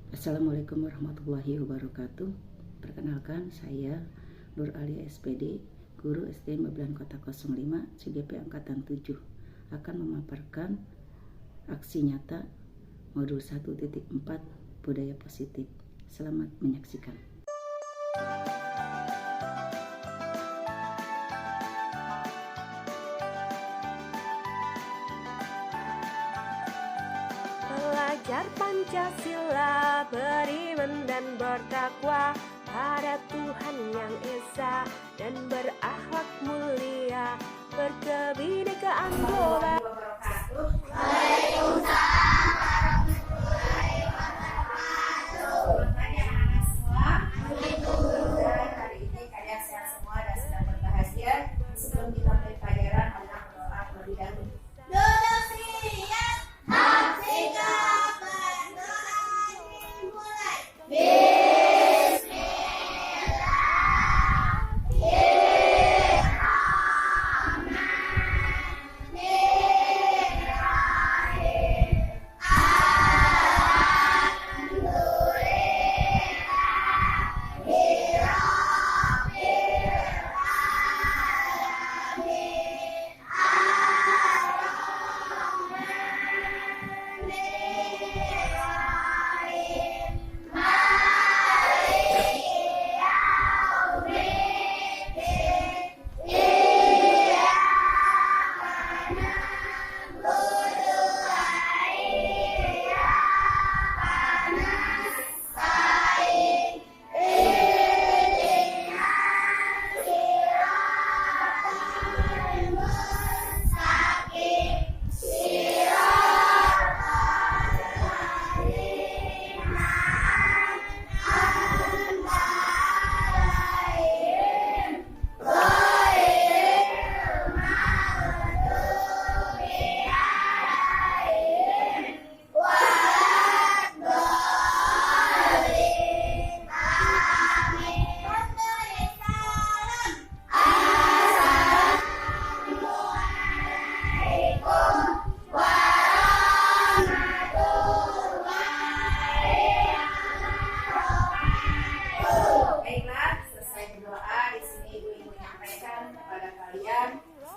Assalamualaikum warahmatullahi wabarakatuh. Perkenalkan, saya Nur Alia SPD, Guru SD Mabelan Kota 05, CGP Angkatan 7, akan memaparkan aksi nyata modul 1.4 budaya positif. Selamat menyaksikan. Belajar Pancasila, beriman dan bertakwa pada Tuhan yang Esa dan berakhlak mulia, berkebinekaan global. Sebelum kita mulai pelajaran, Allah berdoa terlebih dahulu.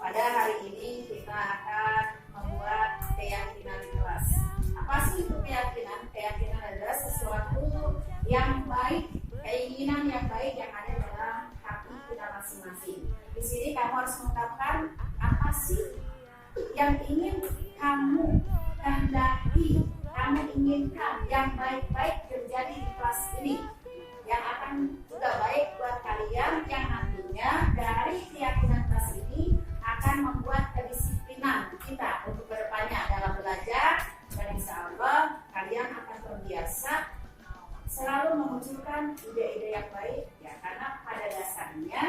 Pada hari ini kita akan membuat keyakinan kelas. Apa sih itu keyakinan? Keyakinan adalah sesuatu yang baik, keinginan yang baik yang ada dalam hati kita masing-masing. Di sini kamu harus mengungkapkan apa sih yang ingin kamu kehendaki, kamu inginkan yang baik-baik terjadi di kelas ini, yang akan juga baik buat kalian, yang nantinya dari keyakinan kelas ini akan membuat kedisiplinan kita untuk kedepannya dalam belajar, dan insya Allah kalian akan terbiasa selalu memunculkan ide-ide yang baik ya, karena pada dasarnya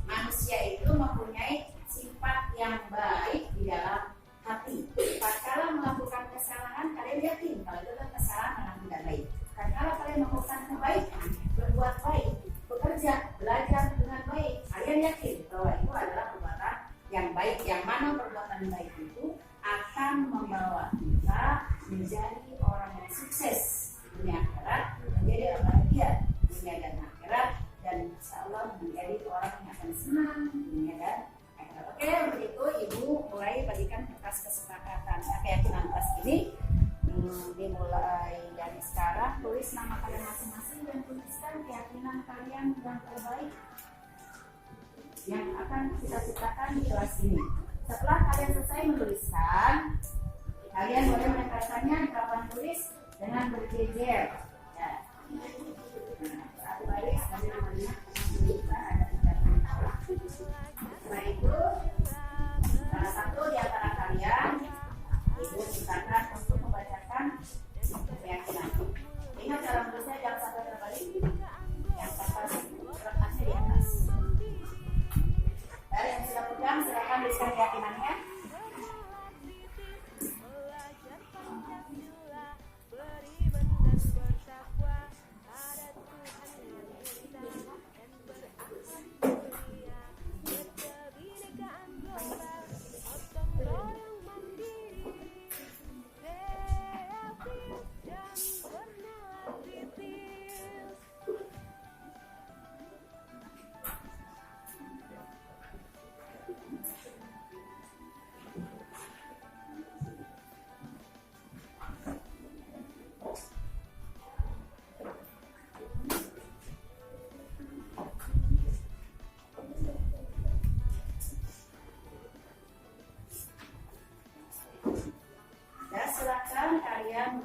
manusia itu mempunyai sifat yang baik di dalam hati. Tatkala melakukan kesalahan, kalian yakin kalau itu adalah kesalahan yang tidak baik. Tatkala kalian melakukan kebaikan, berbuat baik, bekerja, belajar dengan baik, kalian yakin bahwa itu adalah perbuatan yang baik, yang mana perbuatan baik itu akan membawa kita menjadi orang yang sukses di dunia akhirat, menjadi orang bahagia di dunia dan akhirat, dan insya Allah menjadi orang yang akan senang di dunia dan akhirat. Oke, untuk itu Ibu mulai bagikan kertas kesepakatan keyakinan kelas ini. Dimulai dari sekarang, tulis nama kalian masing-masing dan tuliskan keyakinan kalian yang terbaik yang akan kita ciptakan di kelas ini. Setelah kalian selesai menuliskan, kalian boleh menempelkannya di papan tulis dengan berjejer. Ya. Satu baris dari namanya ada setelah itu, salah satu di antara kalian Ibu ciptakan untuk membacakan keyakinan. Ingat cara menulisnya jangan sampai terbalik. Yang kertas letaknya di atas. Dari yang sudah pegang, silakan tuliskan keyakinannya.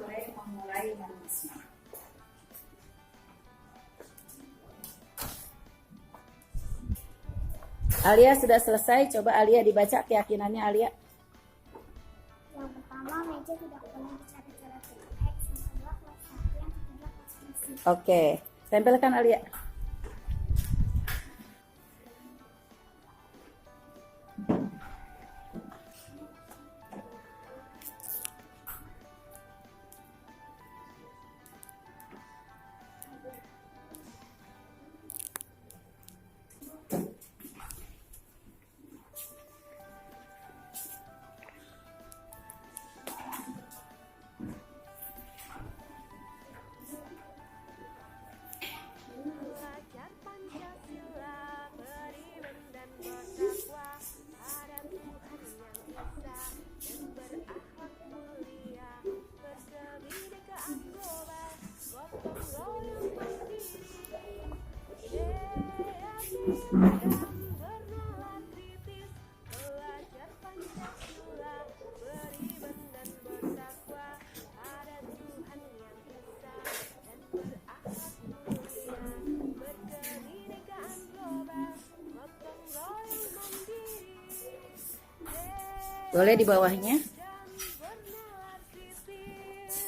boleh memulai menulisnya. Alia sudah selesai, coba Alia dibaca keyakinannya Alia. Yang pertama, meja tidak pernah bicara-bicara teks. Yang kedua, kelas 1. Yang ketiga, kelas fisik. Oke, tempelkan Alia. Belajar Pancasila, beriman dan bertakwa pada Tuhan yang esa dan berakhlak mulia, berkebinekaan global, gotong royong mandiri, kreatif dan bernalar kritis. Belajar Pancasila, beriman dan bertakwa pada Tuhan yang esa dan berakhlak mulia, berkebinekaan global, gotong royong mandiri, Boleh di bawahnya. dan bernalar kritis.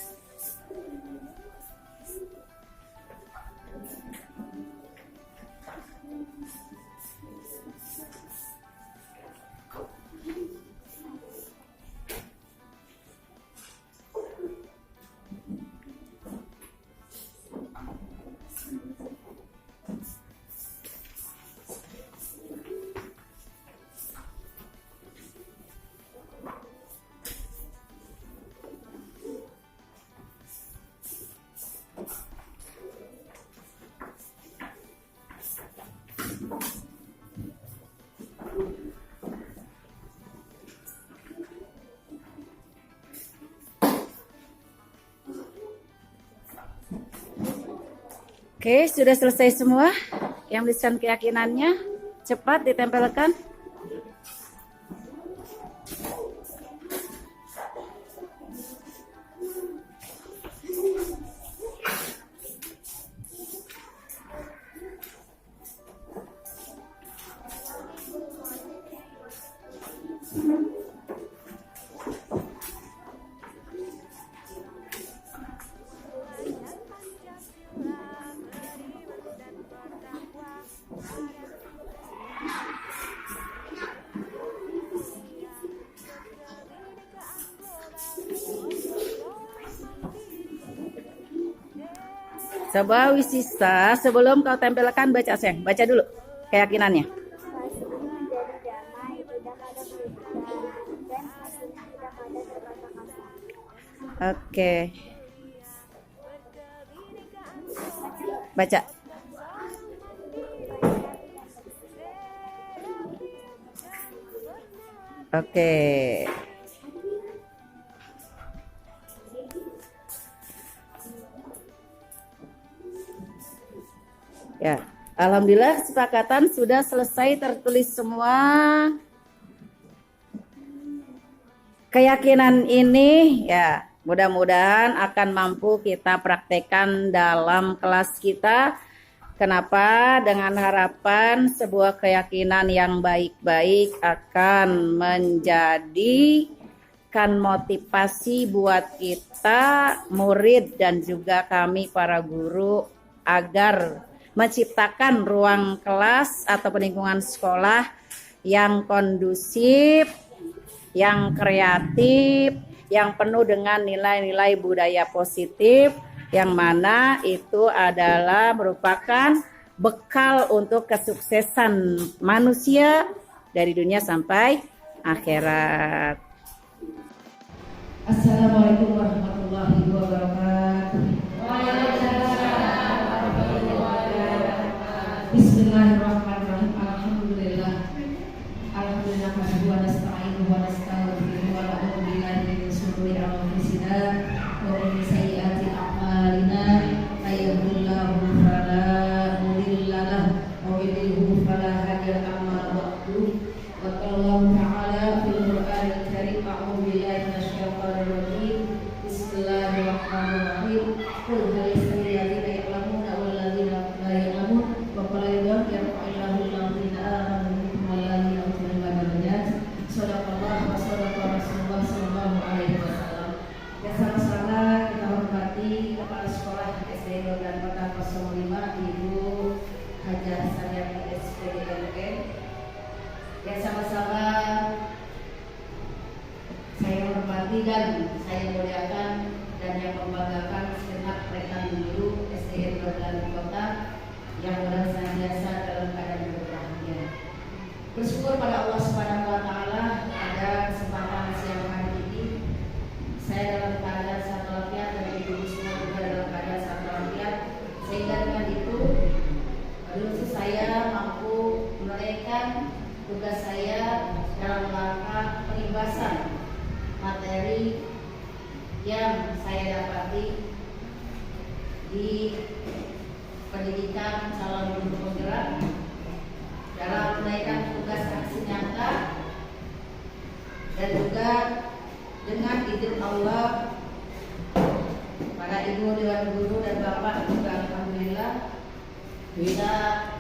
Oke, sudah selesai semua yang menuliskan keyakinannya. Cepat ditempelkan. Belajar Pancasila, beriman dan bertakwa pada Coba Wisisa, sebelum kau tempelkan baca Seng. Baca dulu keyakinannya. Hasilnya dari damai, tidak ada berita, dan hasilnya tidak ada kata-kata. Oke. Baca. Oke. Ya, alhamdulillah kesepakatan sudah selesai tertulis semua. Keyakinan ini ya mudah-mudahan akan mampu kita praktekkan dalam kelas kita. Kenapa? Dengan harapan sebuah keyakinan yang baik-baik akan menjadikan motivasi buat kita murid dan juga kami para guru agar menciptakan ruang kelas atau lingkungan sekolah yang kondusif, yang kreatif, yang penuh dengan nilai-nilai budaya positif, yang mana itu adalah merupakan bekal untuk kesuksesan manusia dari dunia sampai akhirat. Assalamualaikum warahmatullahi wabarakatuh. Bismillahirrahmanirrahim. Alhamdulillah. Alhamdulillah wa nasta'inuhu wa nastaghfiruhu wa na'udzu billahi min shururi anfusina wa min sayyiati a'malina. May yahdihillahu fala mudilla lahu wa may yudlil fala hadiya lahu. Amma ba'du. Wa qala ta'ala fil Qur'anil Karim a'udzu billahi minasy syaithanir rajim. Bismillahirrahmanirrahim. Qul hal yastawi alladziina ya'lamuuna wal ladziina laa ya'lamuun wa qala yarfa'illahu alladziina aamanu minkum wal ladziina utul ilma darajat. Shadaqallahu wa shadaqa Rasulullah sallallahu alaihi wasallam. Dan sama-sama kita hormati Kepala Sekolah SD dan Kota 05 Ibu Hajar Saryati SPDMN. Dan sama-sama saya hormati dan saya muliakan dan yang membanggakan segenap rekan guru SDN dan Kota yang senantiasa dalam keadaan berbahagia. Bersyukur pada Allah Subhanahu wa taala pada kesempatan siang hari ini saya dalam keadaan sehat walafiat dan ibu semua juga dalam keadaan sehat walafiat, sehingga dengan itu khusus saya mampu menunaikan tugas saya dalam rangka pengibasan materi yang saya dapati di pendidikan calon guru penggerak dalam menunaikan tugas aksi nyata, dan juga dengan izin Allah para ibu dewan guru dan bapak juga alhamdulillah bisa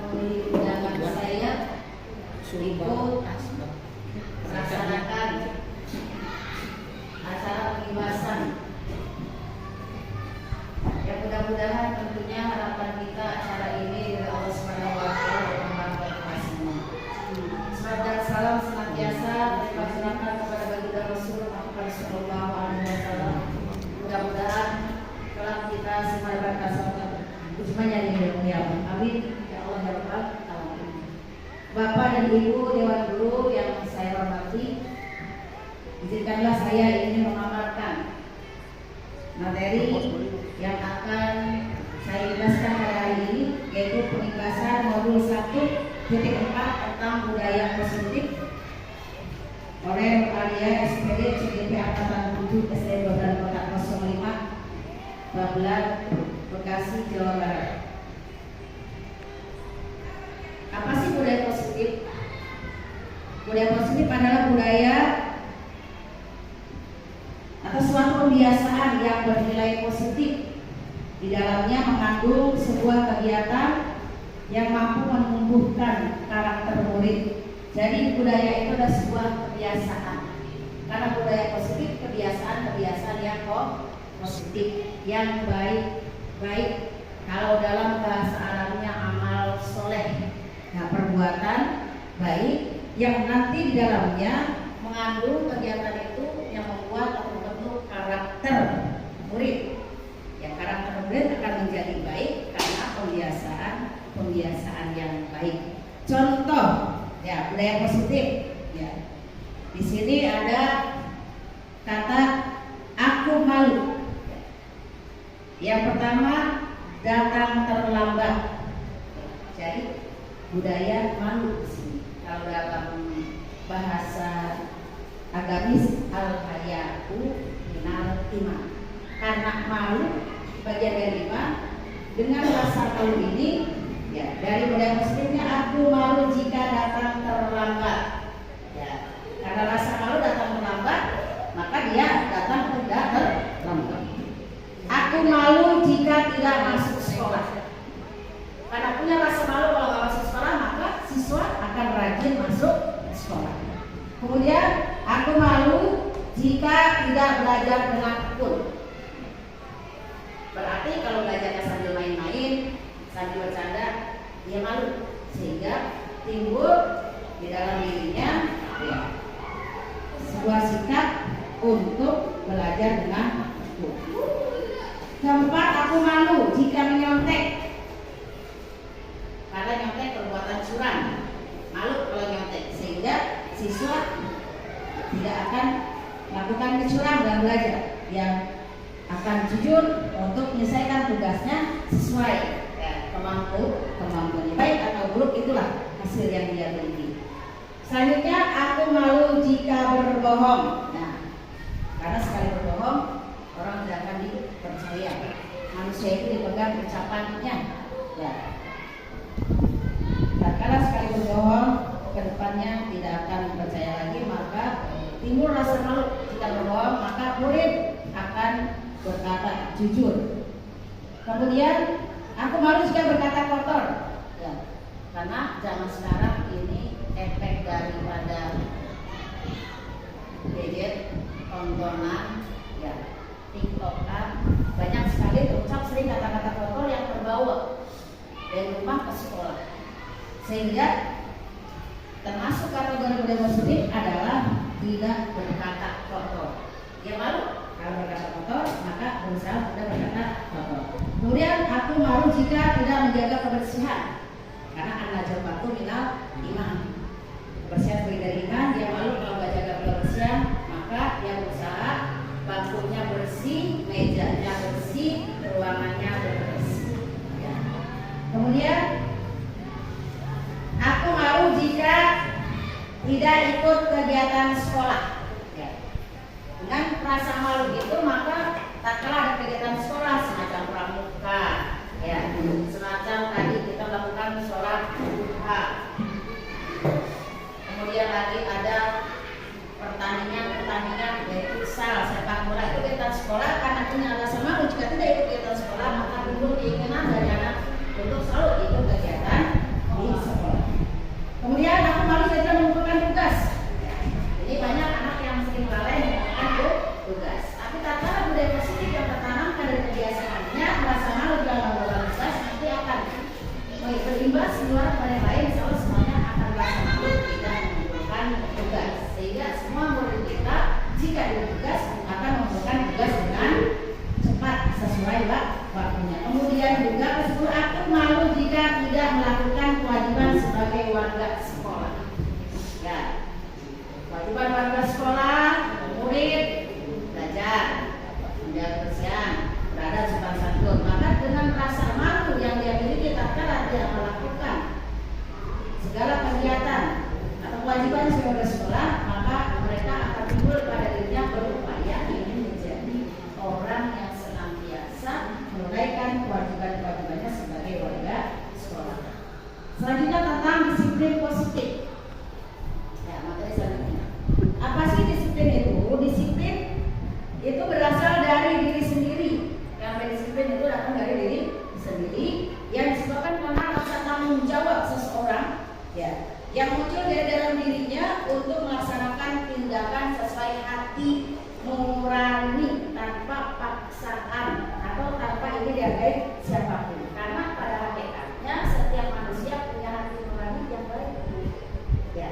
memilih undangan saya ikut melaksanakan acara pengibasan yang mudah-mudahan tentunya harapan kita acara ini dari Allah Subhanahu wa taala bermanfaat kita semua. Salam dan salam senantiasa tercurahkan kepada baginda Rasul Muhammad sallallahu alaihi wasallam. Mudah-mudahan kelak kita semua berkah usmanya di hari kiamat. Amin ya Allah ya Rabbal alamin. Bapak dan Ibu dewan guru yang saya hormati, izinkanlah saya ingin memaparkan materi yang akan saya jelaskan pada hari ini, yaitu pengibasan modul 1.4 tentang budaya positif oleh Alia SPD CGP Angkatan 7 SD dan Kota 05 Babelan, Bekasi, Jawa Barat. Apa sih budaya positif? Budaya positif adalah budaya atau suatu pembiasaan yang bernilai positif. Di dalamnya mengandung sebuah kegiatan yang mampu menumbuhkan karakter murid. Jadi budaya itu adalah sebuah kebiasaan. Karena budaya positif, kebiasaan yang positif, yang baik. Kalau dalam bahasa Arabnya amal soleh, nah perbuatan baik yang nanti di dalamnya mengandung kegiatan itu yang membuat atau membentuk karakter murid. Ya, karakter murid akan menjadi baik karena pembiasaan yang baik. Contoh, ya budaya positif. Ya, di sini ada kata aku malu. Yang pertama, datang terlambat. Jadi budaya malu di sini. Kalau dalam bahasa agamis al-hayatu minal iman. Karena malu bagian dari iman. Dengan rasa malu ini, ya dari budaya positifnya aku malu jika datang terlambat. Ya, karena rasa malu datang terlambat, maka dia datang tidak terlambat. Aku malu jika tidak masuk sekolah. Karena punya rasa malu kalau nggak masuk sekolah, maka siswa akan rajin masuk sekolah. Kemudian aku malu jika tidak belajar dengan tekun. Berarti kalau belajarnya sambil main-main, sambil bercanda, dia malu, sehingga timbul di dalam dirinya ya, sebuah sikap untuk belajar dengan tekun. Keempat, aku malu jika menyontek. Karena nyontek perbuatan curang, malu kalau nyontek, sehingga siswa tidak akan melakukan kecurangan dalam belajar, yang akan jujur untuk menyelesaikan tugasnya sesuai ya, kemampuannya. Baik atau buruk itulah hasil yang dia miliki. Selanjutnya, aku malu jika berbohong. Nah, karena sekali berbohong orang tidak akan dipercaya. Manusia itu dipegang ucapannya. Ya. Nah, karena sekali berbohong ke depannya tidak akan percaya lagi, maka timbul rasa malu. Jika berbohong, maka murid akan berkata jujur. Kemudian aku malu jika berkata kotor. Ya, karena zaman sekarang ini efek daripada gadget, tontonan, ya, TikTokan, banyak sekali terucap sering kata-kata kotor yang terbawa dari rumah ke sekolah. Sehingga termasuk kategori budaya positif adalah tidak berkata kotor. Dia malu kalau berkata kotor, maka berusaha tidak berkata kotor. Kemudian aku malu jika tidak menjaga kebersihan, karena an-najafatu batu minal iman. Kebersihan sebagai dari iman. Dia malu kalau nggak jaga kebersihan, maka dia berusaha bangkunya bersih, mejanya bersih, ruangannya bersih. Ya. Kemudian aku malu jika tidak ikut kegiatan sekolah. Ya. Dengan rasa malu itu, maka tak kalah ada kegiatan sekolah semacam pramuka, ya, semacam tadi kita lakukan sholat duha. Kemudian lagi ada pertandingan yaitu futsal, sepak bola. Itu kegiatan sekolah. Karena punya rasa malu jika tidak ikut kegiatan sekolah, maka timbul keinginan dari anak untuk selalu ikut kegiatan di sekolah. Kemudian aku malu saja mengumpulkan tugas. Ini banyak anak yang sering lalai mengumpulkan tugas. Tapi tak kalah budaya positif yang tertanamkan dari kebiasaannya, merasa malu dalam mengumpulkan tugas, nanti akan berimbas keluar kepada yang lain. Insya Allah semuanya akan merasa malu tidak mengumpulkan tugas. Sehingga semua murid kita jika ditugas akan mengumpulkan tugas dengan cepat sesuai waktunya. Kemudian juga ke-10, aku malu jika tidak melakukan kewajiban sebagai warga sekolah. Ya, kewajiban warga sekolah, murid belajar, menjaga kebersihan, berada sopan santun. Maka dengan rasa malu yang dia miliki, tatkala dia melakukan segala kegiatan atau kewajiban sebagai sekolah, maka mereka akan timbul pada dirinya berupaya ingin menjadi orang yang senantiasa menunaikan kewajiban-kewajibannya sebagai warga sekolah. Selanjutnya tentang disiplin positif. Ya, materi selanjutnya. Apa sih disiplin itu? Disiplin itu berasal dari diri sendiri. Yang disiplin itu datang dari diri sendiri yang disebabkan karena rasa tanggung jawab seseorang, ya, yang muncul dari dalam dirinya untuk melaksanakan tindakan sesuai hati nurani tanpa paksaan atau tanpa ini dihargai siapapun. Karena pada hakikatnya setiap manusia punya hati nurani yang baik. Ya.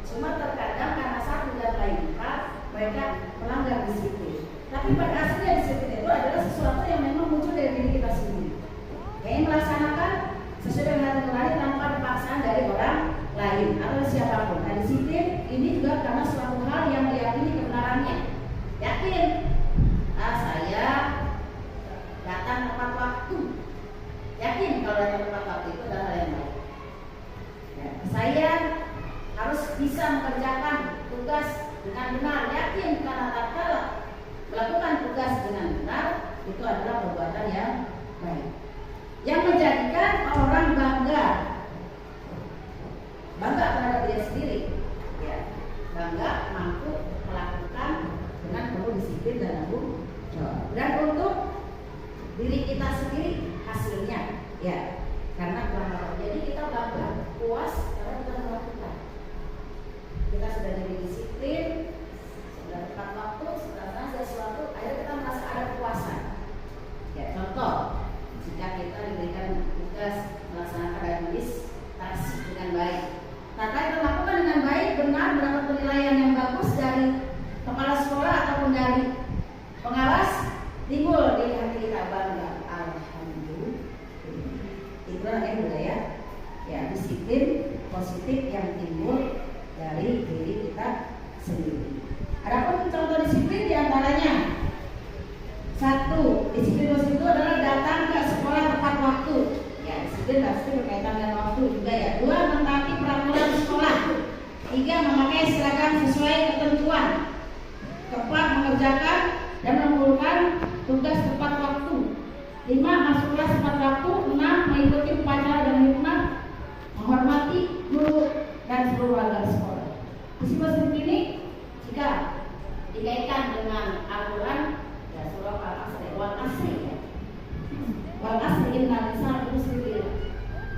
Cuma terkadang karena satu dan lain hal mereka melanggar disiplin. Tapi pada asalnya disiplin itu adalah sesuatu yang memang muncul dari diri kita sendiri. Yang melaksanakan sesuai dengan hati nurani tanpa ada paksaan dari orang lain atau siapapun. Nah, disiplin ini juga karena suatu hal yang diyakini kebenarannya. Yakin, saya datang tepat waktu. Yakin kalau datang tepat waktu itu adalah hal yang baik. Ya, saya harus bisa mengerjakan tugas dengan benar. Yakin karena tatkala melakukan tugas dengan benar itu adalah perbuatan yang baik. Yang menjadikan orang bangga terhadap diri sendiri, ya, bangga mampu melakukan dengan penuh disiplin dan tanggung jawab. Dan untuk diri kita sendiri hasilnya, ya, karena jadi kita bangga, puas karena kita melakukan. Kita sudah jadi disiplin, sudah tepat waktu, sudah melakukan sesuatu, akhirnya kita merasa ada kepuasan. Ya, contoh, jika kita diberikan tugas melaksanakan administrasi dengan baik, maka kita lakukan dengan baik, benar, mendapat penilaian yang bagus dari kepala sekolah ataupun dari pengawas, timbul di hati kita bangga. Alhamdulillah. Itulah yang budaya, ya, disiplin positif yang timbul dari diri kita sendiri. Adapun contoh disiplin diantaranya, satu, disiplin positif itu adalah datang ke sekolah tepat waktu. Ya, disiplin pasti berkaitan dengan waktu juga, ya. Dua, mentaati peraturan sekolah. Tiga, memakai seragam sesuai ketentuan. Keempat, mengerjakan dan mengumpulkan tugas tepat waktu. Lima, masuk kelas tepat waktu. Enam, mengikuti upacara dan hikmat, menghormati guru dan seluruh warga sekolah. Disiplin positif ini jika dikaitkan dengan Al-Quran, ya, surah Al-Asr wal asri ya. Wal asri innal insana lafi khusr.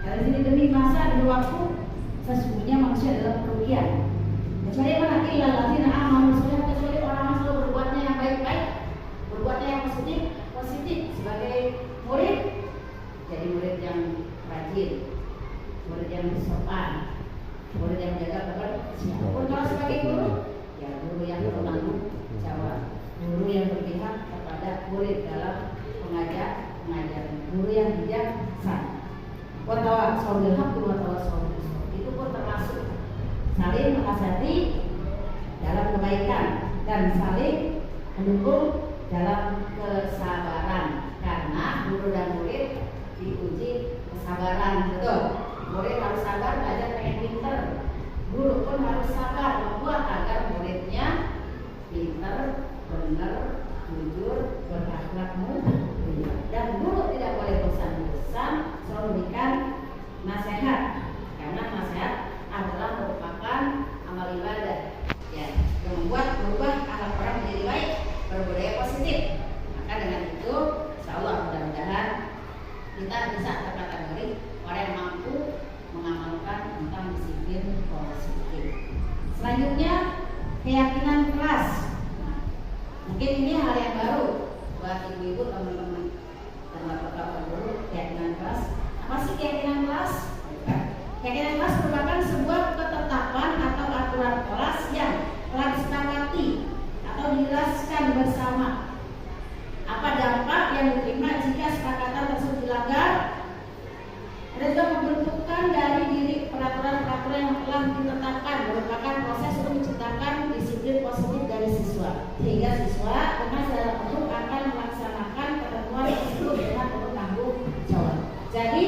Karena ini demi masa demi waktu sesungguhnya manusia adalah kerugian. Kecuali mana illa alladzina amanu, kecuali orang yang selalu berbuatnya yang baik-baik, berbuatnya yang positif sebagai murid, jadi murid yang rajin, murid yang sopan, murid yang jaga kebersihan. Kalau sebagai guru, ya guru yang bertanggung jawab, guru yang berpihak kepada murid dalam pengajaran, guru yang bijaksana. Watawassaw bil haqqi watawassaw bis sabr. Itu pun termasuk saling menasihati dalam kebaikan dan saling mendukung dalam kesabaran, karena guru dan murid diuji kesabaran. Betul, murid harus sabar belajar pengen pinter, guru pun harus sabar membuat agar muridnya pinter, benar, jujur, berakhlak mulia. Dan guru tidak boleh bosan-bosan selalu memberikan nasihat, karena nasihat adalah merupakan amal ibadah ya, yang berubah akhlak orang menjadi baik, berbudaya positif. Maka dengan itu insyaallah mudah-mudahan kita bisa terkategori orang yang mampu mengamalkan tentang disiplin positif. Selanjutnya keyakinan kelas. Mungkin ini hal yang baru buat ibu-ibu, teman-teman dan bapak-bapak guru. Keyakinan kelas, apa sih keyakinan kelas? Keyakinan kelas merupakan sebuah ketetapan atau aturan kelas yang telah disepakati atau dijelaskan bersama. Apa dampak yang diterima jika kesepakatan tersebut dilanggar? Ada juga pembentukan dari diri peraturan-peraturan yang telah ditetapkan, merupakan proses untuk menciptakan disiplin positif dari siswa, sehingga siswa dengan secara penuh akan melaksanakan ketentuan tersebut dengan penuh tanggung jawab. Jadi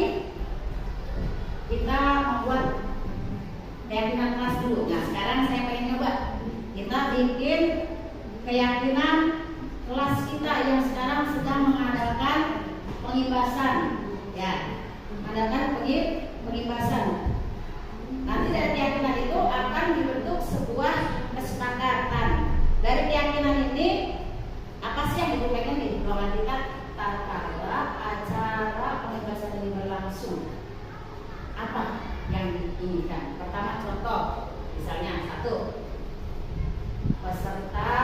kita membuat keyakinan kelas dulu. Nah sekarang saya pengen nyoba kita bikin keyakinan kelas kita yang sekarang sedang mengadakan pengibasan ya, mengadakan pengibasan. Nanti dari keyakinan itu akan dibentuk sebuah kesepakatan. Dari keyakinan ini apa sih yang dibutuhkan di ruangan kita tatkala acara pengibasan ini berlangsung? Apa yang diinginkan? Pertama contoh, misalnya 1, peserta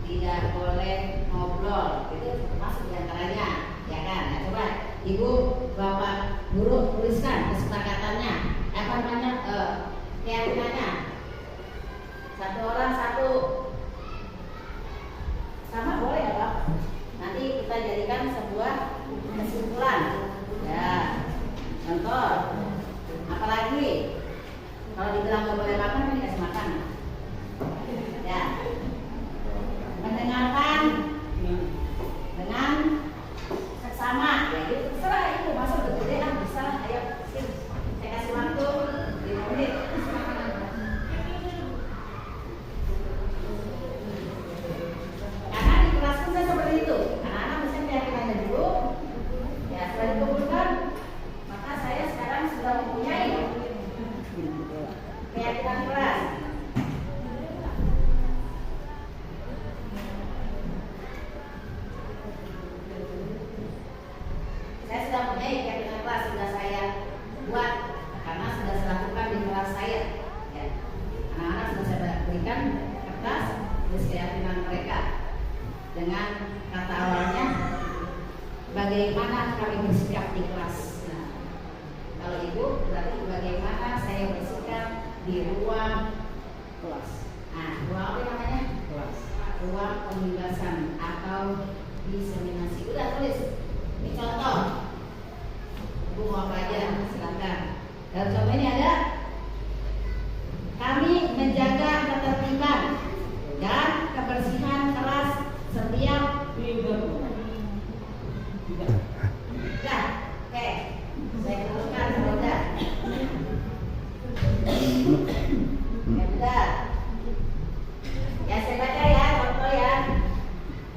tidak boleh ngobrol, itu termasuk diantaranya, ya kan? Nah, coba ibu, bapak, guru tuliskan kesepakatannya, apa namanya keyakinannya. 1 orang 1, sama boleh ya Pak? Nanti kita jadikan sebuah kesimpulan. Ya, contoh. Apalagi kalau dibilang nggak boleh makan kan dikasih makan ya. Mendengarkan dengan seksama ya, itu terserah itu masuk betul deh, bisa. Ayo saya kasih waktu 5 menit. Karena di kelas pun saya seperti itu, anak-anak mesti keyakinannya dulu ya, setelah dikumpulkan maka saya sekarang sudah mempunyai keyakinan kelas. Saya sudah mempunyai keyakinan kelas, sudah saya buat karena sudah saya lakukan di kelas saya. Ya. Anak-anak sudah saya berikan kertas tulis keyakinan mereka dengan kata awalnya bagaimana kami bersikap di kelas. Kalau ibu berarti bagaimana saya bersikap di ruang kelas. Nah, ruang apa namanya? Kelas. Ruang pembebasan atau diseminasi. Udah tulis. Ini contoh. Ibu mau apa aja? Silakan. Dalam contoh ini ada kami menjaga ketertiban dan kebersihan kelas setiap minggu. Dah, oke. Saya teruskan sudah. Ya sudah. Ya saya baca ya contoh ya.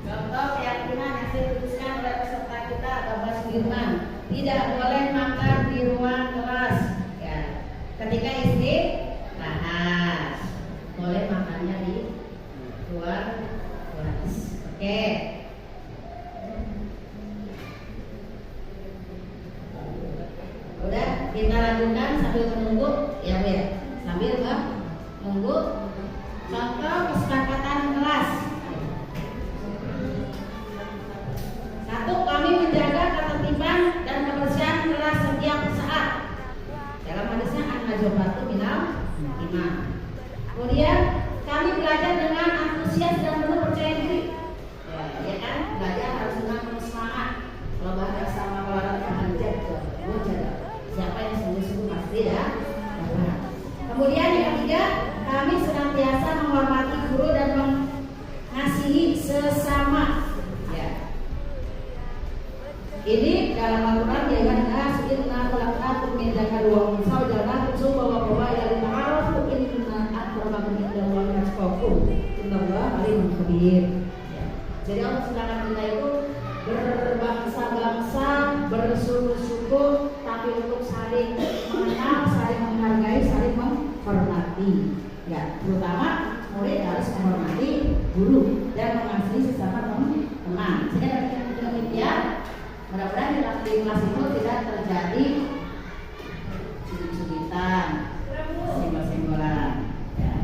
Contoh keyakinan yang saya tuliskan oleh peserta kita Bapak Sudirman. Tidak boleh makan di ruang kelas. Ya. Ketika istirahat, boleh makannya di luar kelas. Oke. Udah, kita lanjutkan sambil menunggu ya Bu ya. Sambil menunggu contoh kesepakatan kelas. 1. Kami menjaga ketertiban dan kebersihan kelas setiap saat. Dalam hadisnya an-najobatu minal iman. Kemudian kami belajar dengan antusias dan penuh percaya diri. Ya kan, belajar harus dengan penuh semangat. Kalau bahasa sama orang yang anjat, siapa yang sungguh-sungguh pasti ya. Kemudian yang ketiga, kami senantiasa menghormati guru dan mengasihi sesama. Ya. Ini dalam Al-Quran ya kan, inna khalaqnakum min dzakarin wa unsa wa ja'alnakum syu'uban wa qabaila lita'arafu inna akramakum indallahi atqakum innallaha alimun khabir. Jadi Allah sedangkan kita itu berbangsa-bangsa, bersuku-suku, tapi untuk saling mengenal, saling menghargai, saling menghormati. Ya, terutama murid harus menghormati guru dan mengasihi sesama teman. Sehingga demikian, mudah-mudahan di kelas itu tidak terjadi sudut-sudutan, senggol-senggolan. Ya.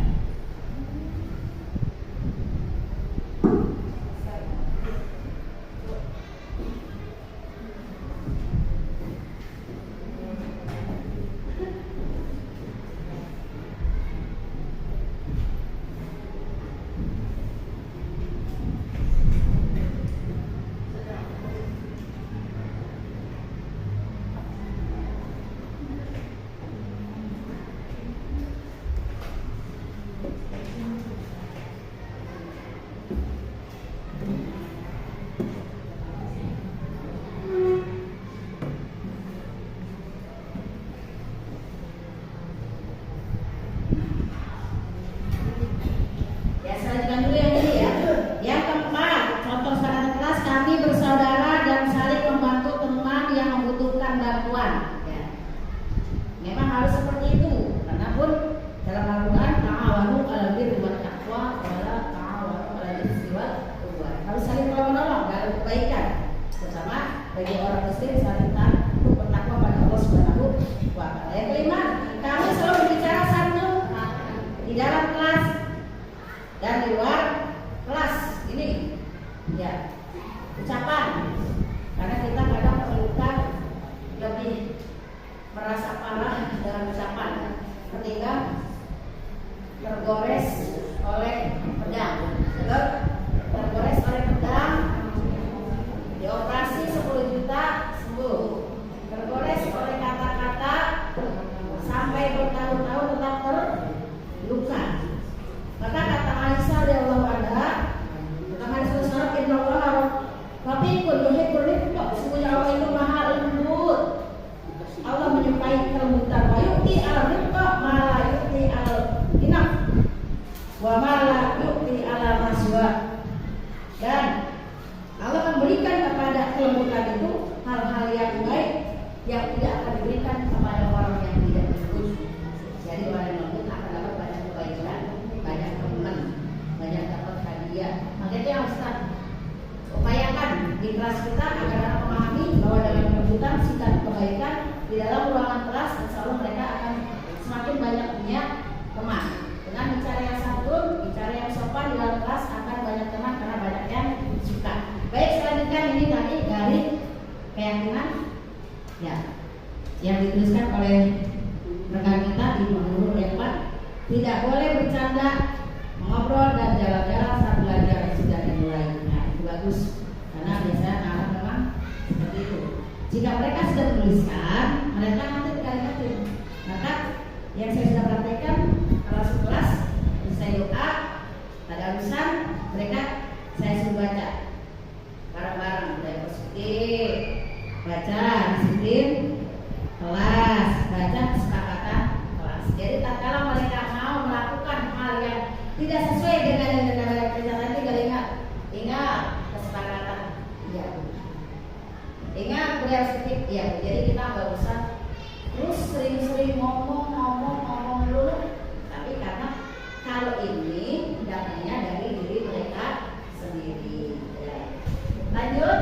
Lanjut.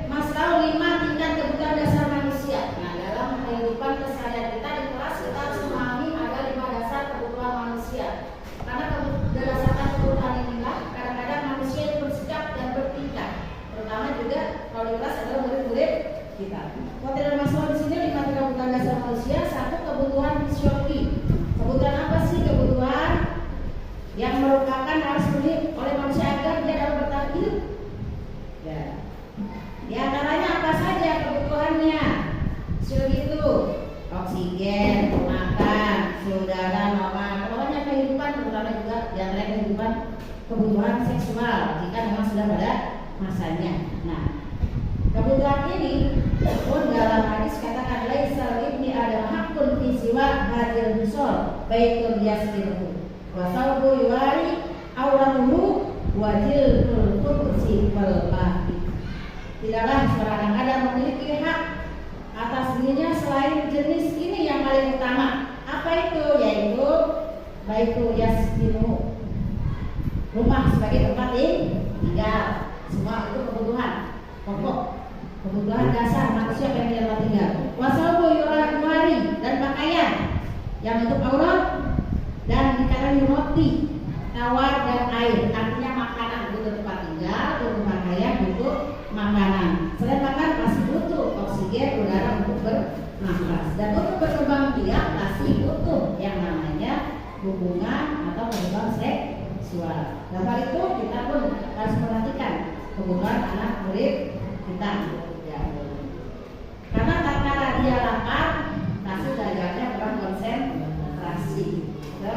Masalah 5 tingkat juga kalau di kelas adalah murid-murid kita. Material Maslow di sini 5 kebutuhan dasar manusia. 1, kebutuhan fisiologi. Kebutuhan apa sih? Kebutuhan yang merupakan harus dipenuhi oleh manusia agar dia dapat bertahan hidup. Ya. Di antaranya apa saja kebutuhannya? Fisiologi itu oksigen, makan, suhu udara, normal. Pokoknya kehidupan, terutama juga di antara kehidupan kebutuhan seksual jika memang sudah pada masanya. Nah, kebutuhan ini pun dalam hadis katakan laisa ibni adam hakun fi siwa hadil bisol baitul yasbiru wa sawbu yuwari auratuhu wajil kursi wal mahdi. Tidaklah seorang adam memiliki hak atas dirinya selain jenis ini yang paling utama. Apa itu? Yaitu baitul yasbiru, rumah sebagai tempat tinggal. Semua itu kebutuhan pokok, kebutuhan dasar manusia yang di tempat tinggal. Wasalbu yuwari, dan pakaian yang untuk aurat, dan dikatakan roti, tawar dan air. Artinya makanan butuh tempat tinggal, butuh pakaian, butuh makanan. Selain makan pasti butuh oksigen, udara untuk bernafas, dan untuk berkembang biak pasti butuh yang namanya hubungan atau berkembang seksual. Dan hal itu kita pun harus perhatikan kebutuhan anak murid kita. Ya. Karena tatkala dia lapar, pasti belajarnya kurang konsentrasi. Ya.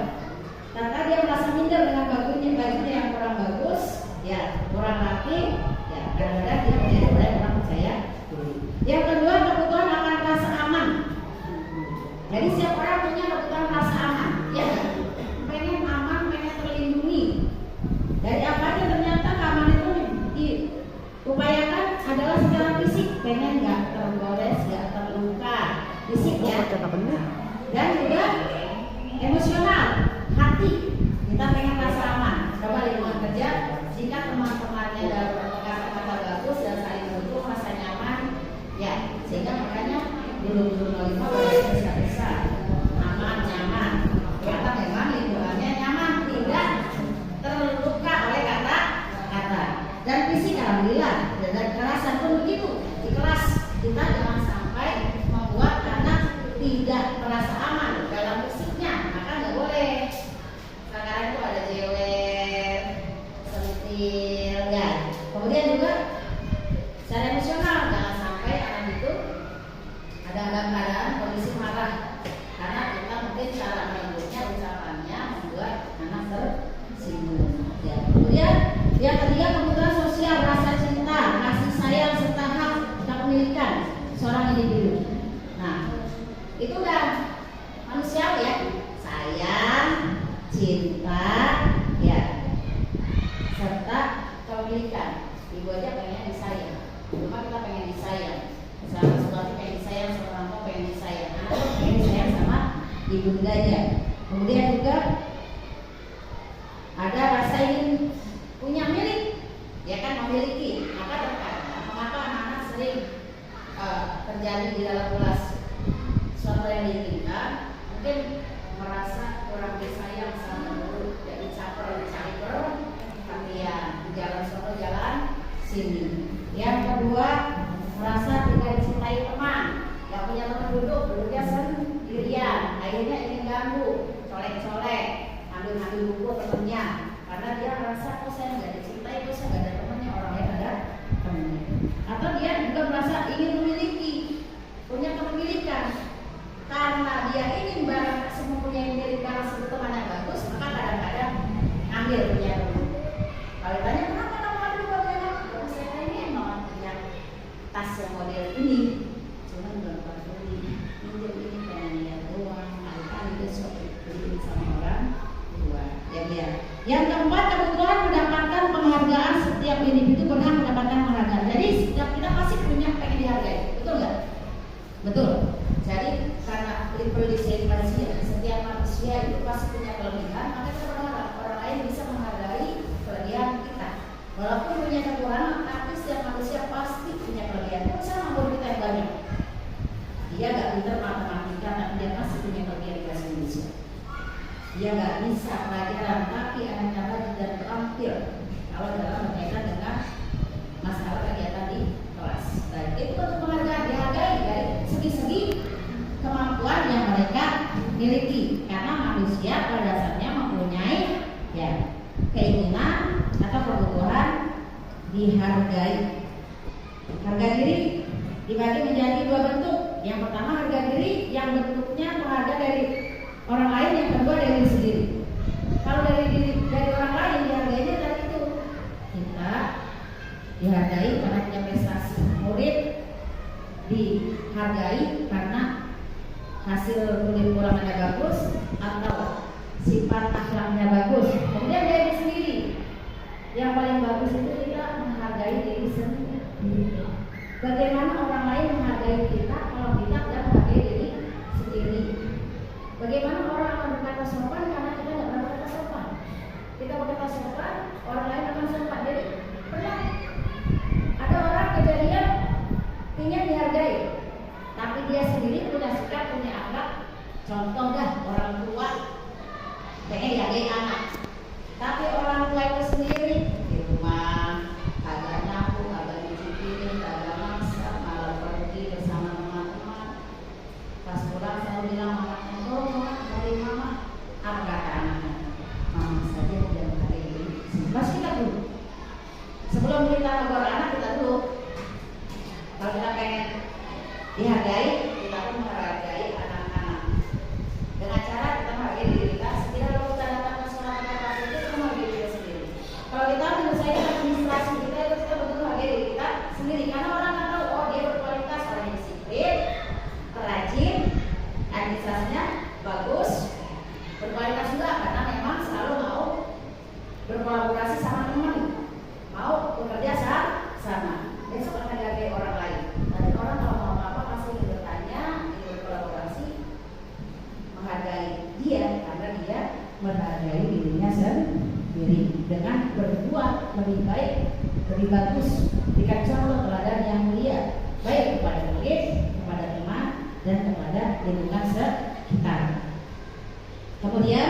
Tatkala dia merasa minder dengan bajunya yang kurang bagus, ya kurang rapi, ya kadang-kadang dia menjadi orang kurang percaya diri. Yang kedua, kebutuhan akan rasa aman. Jadi setiap orang punya kebutuhan rasa aman, ya pengen aman, pengen terlindungi. Dari apa aja ternyata keamanan itu diupayakan adalah secara fisik, pengen nggak tergores, nggak terluka fisik ya. Dan juga emosional, hati. Kita pengen rasa aman. Coba lingkungan kerja, jika teman-temannya dapat kata-kata bagus dan saling mendukung, rasa nyaman, ya sehingga makanya dulu 05 bisa aman, nyaman. Karena memang lingkungannya nyaman, tidak terluka oleh kata-kata. Dan fisik alhamdulillah, dan kekerasan pun begitu. Di kelas kita jangan sampai membuat anak tidak merasa aman dalam fisiknya, maka nggak boleh. Sekarang itu ada jewer, sentil, ya. Kemudian juga secara emosional, jangan sampai anak itu ada dalam keadaan kondisi marah karena kita mungkin cara menyebutnya, ucapannya membuat anak tersinggung. Ya. Kemudian yang ketiga, kebutuhan sosial, rasa cinta, kasih sayang serta hak kepemilikan seorang individu. Nah, itu udah manusiawi ya, sayang, cinta, ya, serta kepemilikan. Ibu aja pengen disayang, rumah kita pengen disayang, sama sesuatu pengen disayang, sama orang tua pengen disayang, anak pun pengen disayang sama ibundanya. Kemudian juga ada rasa ingin punya milik, ya kan, memiliki. Maka terkadang mengapa anak-anak sering terjadi di dalam kelas suatu yang diinginkan, mungkin merasa kurang disayang sama guru, jadi caper, perhatian di jalan suatu jalan sini. Yang kedua, merasa tidak dicintai teman, gak punya teman duduknya sendirian, akhirnya ingin ganggu, colek-colek, ambil buku temennya, karena dia merasa kok saya nggak dicintai, kok saya nggak ada temannya, orang lain ada temannya. Atau dia juga merasa ingin memiliki, punya kepemilikan, karena dia ingin barang mempunyai milik barang sebut teman yang bagus, maka kadang-kadang ambil punya teman. Kalau ditanya kenapa kamu ambil buat anak, saya pengen banget punya tas yang model ini, cuman belum pernah beli, pinjam ini pengen lihat doang, kali besok beli sama orang tua. Ya. Yang keempat, kebutuhan mendapatkan penghargaan. Setiap individu berhak mendapatkan penghargaan. Jadi setiap kita pasti punya pengen dihargai, betul nggak? Betul. Jadi karena privilege manusia, setiap manusia itu pasti punya kelebihan, maka kita berharap orang lain bisa menghargai kelebihan kita. Walaupun punya kekurangan, tapi setiap manusia pasti punya kelebihan. Kalau sama guru kita yang banyak, dia nggak pintar matematika, tapi dia pasti punya kelebihan di bahasa Indonesia. Dia nggak bisa pelajaran, tapi anaknya rajin dan terampil kalau dalam berkaitan dengan masalah kegiatan di miliki, karena manusia pada dasarnya mempunyai ya keinginan atau kebutuhan dihargai. Harga diri dibagi menjadi dua bentuk. Yang pertama harga diri yang bentuknya menghargai dari orang lain, yang kedua dari diri sendiri. Kalau dari orang lain dihargainya tadi itu kita dihargai karena punya prestasi, murid dihargai karena hasil kuliah ulangannya bagus atau sifat akhlaknya bagus. Kemudian dari diri sendiri, yang paling bagus itu kita menghargai diri sendiri. Bagaimana orang lain menghargai kita kalau kita tidak menghargai diri sendiri? Bagaimana orang akan berkata sopan karena kita tidak pernah berkata sopan? Kita berkata sopan, orang lain akan sopan. Jadi pernah ada orang kejadian ingin dihargai, tapi dia sendiri punya sikap, punya akhlak. Contoh dah, orang tua pengen dihargai anak, tapi orang tua itu sendiri di rumah agak nyapu, agak cuci piring, agak masak, malah pergi bersama teman-teman. Pas pulang selalu bilang anaknya, oh mama, dari mama. Apa kata anaknya? Mama saja tidak menghargai diri. Pas kita dulu, sebelum kita negor anak kita dulu. Kalau kita pengen dihargai, kita pun menghargai anak-anak dengan cara kita menghargai diri kita. Setidaknya kalau kita datang ke sekolah kita itu kita menghargai diri sendiri. Kalau kita menyelesaikan administrasi kita itu kita betul menghargai diri kita sendiri, karena orang akan tahu oh dia berkualitas, orang disiplin, rajin, administrasinya bagus, berkualitas juga karena memang selalu mau berkolaborasi sama teman, mau bekerja sama. Besok akan dihargai orang lain. Dan orang kalau mau apa pasti ingin bertanya, ingin berkolaborasi, menghargai dia karena dia menghargai dirinya sendiri dengan berbuat lebih baik, lebih bagus, berikan contoh teladan yang mulia baik kepada murid, kepada teman, dan kepada lingkungan sekitar. Kemudian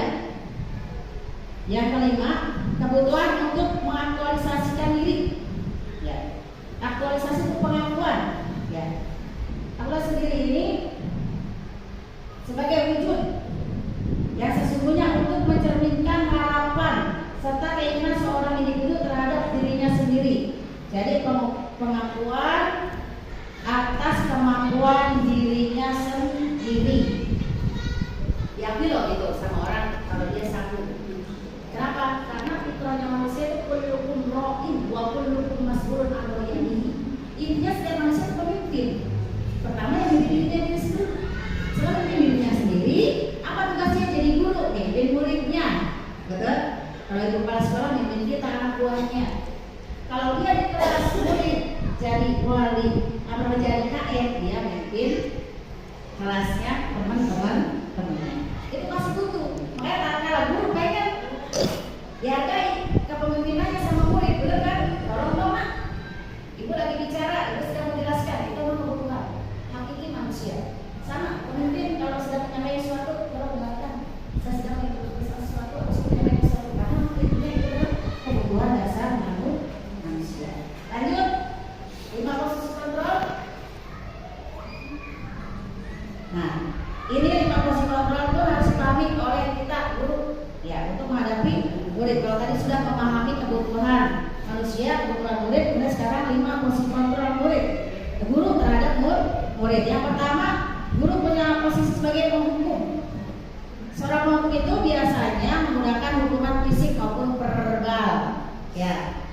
yang kelima, kebutuhan untuk mengaktualisasikan diri. Ya. Aktualisasi itu pengakuan. Ya. Aktualisasi diri ini sebagai wujud yang sesungguhnya untuk mencerminkan harapan serta keinginan seorang individu terhadap dirinya sendiri. Jadi pengakuan atas kemampuan dirinya sendiri. Yakin loh itu sama orang kalau dia sanggup. Kenapa? Karena fitrahnya manusia itu kullukum ra'in wa kullukum mas'ulun 'an ra'iyatihi. Intinya setiap manusia itu pemimpin. Pertama yang mimpin diri sendiri. Setelah mimpin dirinya sendiri, apa tugasnya? Jadi guru, mimpin muridnya. Betul? Kalau itu kepala sekolah, mimpin dia anak buahnya. Kalau dia di kelas murid jadi wali atau menjadi KM, dia mimpin kelasnya teman-temannya. Itu masih butuh. Makanya tatkala guru pengen dihargai kepemimpinannya sama murid, benar kan? Tolong dong mak, ibu lagi bicara, ibu sedang menjelaskan, itu kebutuhan hakiki manusia. Sama pemimpin kalau sedang menyampaikan sesuatu, tolong dengarkan. Saya sedang menyampaikan sesuatu, harus menyampaikan sesuatu karena itu adalah kebutuhan dasar manusia. Lanjut, 5 posisi kontrol. Nah, ini 5 posisi kontrol itu harus dipahami oleh kita guru ya untuk menghadapi murid. Kalau tadi sudah memahami kebutuhan manusia, kebutuhan murid, kemudian sekarang 5 posisi kontrol murid. Guru terhadap murid. Yang pertama, guru punya posisi sebagai penghukum. Seorang penghukum itu biasanya menggunakan hukuman fisik maupun verbal. Ya.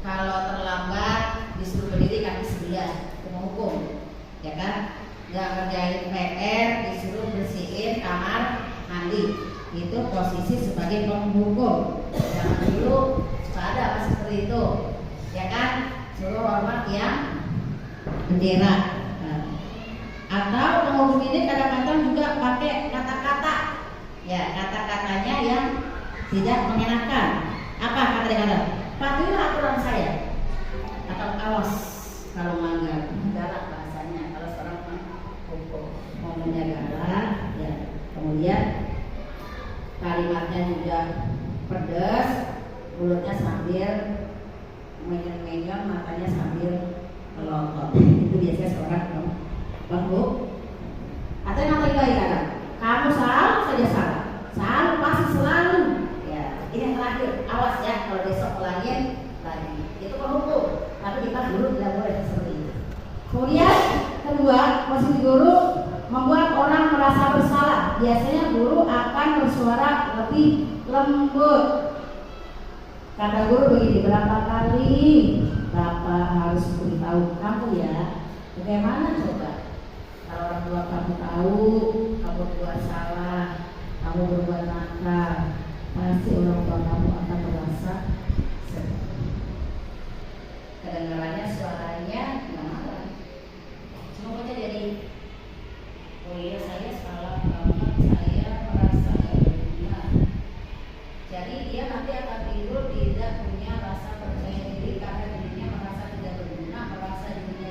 Kalau terlambat disuruh berdiri kaki sebelah, penghukum. Ya kan? Nggak kerjain PR, disuruh bersihin kamar mandi. Itu posisi sebagai penghukum. Jangan dulu suka ada apa seperti itu, ya kan? Suruh hormat yang bendera. Nah. Atau penghukum ini kadang-kadang juga pakai kata-kata, ya kata-katanya yang tidak mengenakan. Apa kata-kata? Patuhilah aturan saya. Atau awas kalau melanggar. Galak bahasanya. Kalau seorang penghukum ngomongnya galak, ya. Kemudian kalimatnya juga pedas, mulutnya sambil menyon-menyon, matanya sambil melotot. Itu biasanya seorang penghukum. Atau yang paling baik kan? guru tidak boleh seperti itu. Kemudian kedua, posisi guru membuat orang merasa bersalah. Biasanya guru akan bersuara lebih lembut. Kata guru begini, berapa kali Bapak harus beritahu kamu ya? Bagaimana coba? Kalau orang tua kamu tahu kamu buat salah, kamu berbuat nakal, pasti orang tua kamu akan merasa sedih. Kedengarannya suaranya nggak marah. Semuanya jadi, oh iya saya salah banget, saya merasa nggak berguna. Jadi dia nanti akan tidur tidak punya rasa percaya diri karena dirinya merasa tidak berguna, merasa dirinya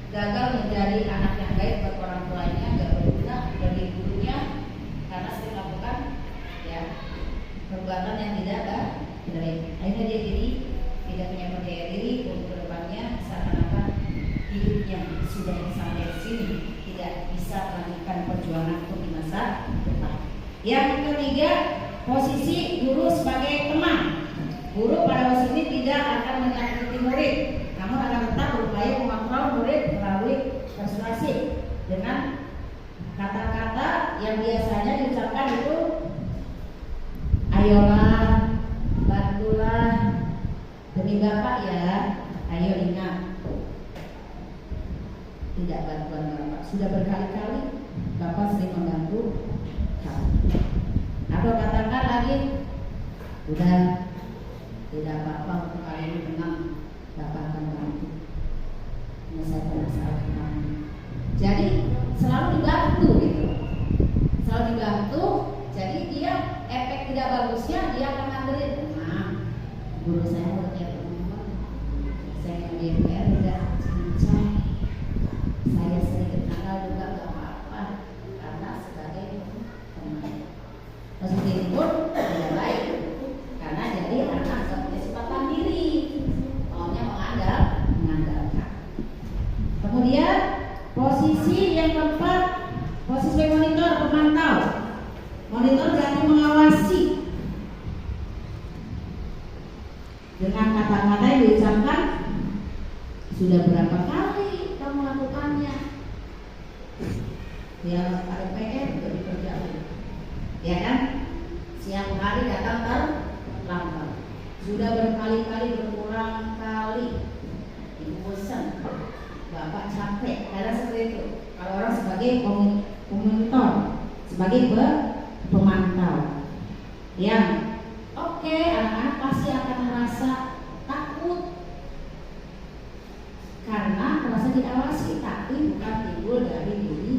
gagal menjadi anak yang baik buat orang tuanya, nggak berguna bagi gurunya karena sering melakukan ya perbuatan yang tidak baik. Akhirnya dia jadi tidak punya percaya diri untuk kedepannya, seakan-akan hidupnya sudah sampai di sini, tidak bisa melanjutkan perjuangan untuk di masa depan. Yang ketiga, posisi guru sebagai teman. Guru pada posisi ini tidak akan menyakiti murid, namun akan tetap berupaya mengontrol murid melalui persuasi dengan kata-kata yang biasanya diucapkan itu, ayolah, bantulah, demi Bapak ya, ayo ingat, tidak bantuan Bapak, sudah berkali-kali Bapak sering membantu kamu. Atau katakan lagi, udah, tidak apa-apa untuk kali ini tenang, Bapak akan bantu menyelesaikan masalah kamu. Jadi selalu dibantu gitu, selalu dibantu. Jadi dia efek tidak bagusnya dia akan ngandelin. Nah, guru saya mau lihat teman, saya MDPR tidak cincang, saya sedikit nakal juga gak apa-apa karena sebagai teman. Positif ini pun tidak baik karena jadi anak gak punya sifat mandiri, maunya mengandalkan. Kemudian posisi yang keempat, posisi monitor, pemantau. Monitor berarti mengawasi dengan kata-kata yang diucapkan. Sudah berapa kali kamu lakukannya? Ya ada PR juga dikerjakan, ya kan? Siang hari datang terlambat. Sudah berkali-kali, berulang kali. Ibu bosan, Bapak capek, karena seperti itu. Kalau orang sebagai komentator, sebagai pemantau, yang oke, anak-anak pasti akan merasa takut karena merasa diawasi, tapi bukan timbul dari diri